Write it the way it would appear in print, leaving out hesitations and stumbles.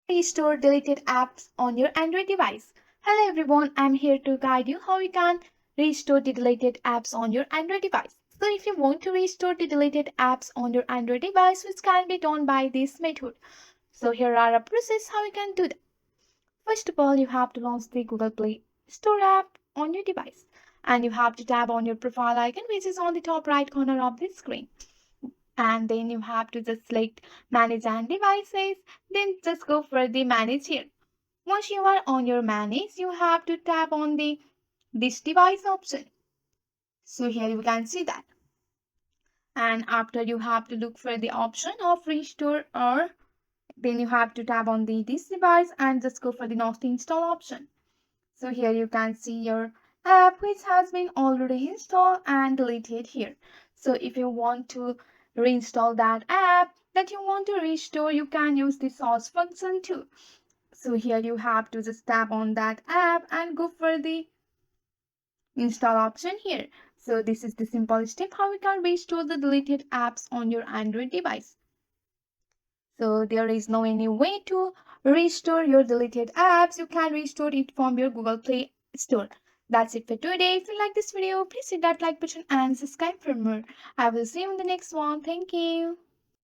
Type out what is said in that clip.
Restore deleted apps on your Android device. Hello everyone, I'm here to guide you how you can restore the deleted apps on your Android device. So if you want to restore the deleted apps on your Android device, which can be done by this method. So here are a process how you can do that. First of all, you have to launch the Google Play Store app on your device. And you have to tap on your profile icon which is on the top right corner of the screen, and then you have to just select manage and devices, then just go for the manage here. Once you are on your manage, you have to tap on the this device option. So here you can see that, and after you have to look for the option of restore, or then you have to tap on the this device and just go for the not install option. So here you can see your app which has been already installed and deleted here. So if you want to reinstall that app that you want to restore, you can use the source function too. So here you have to just tap on that app and go for the install option here. So this is the simple step how you can restore the deleted apps on your Android device. So there is no any way to restore your deleted apps. You can restore it from your Google Play Store. That's it for today. If you like this video, please hit that like button and subscribe for more. I will see you in the next one. Thank you.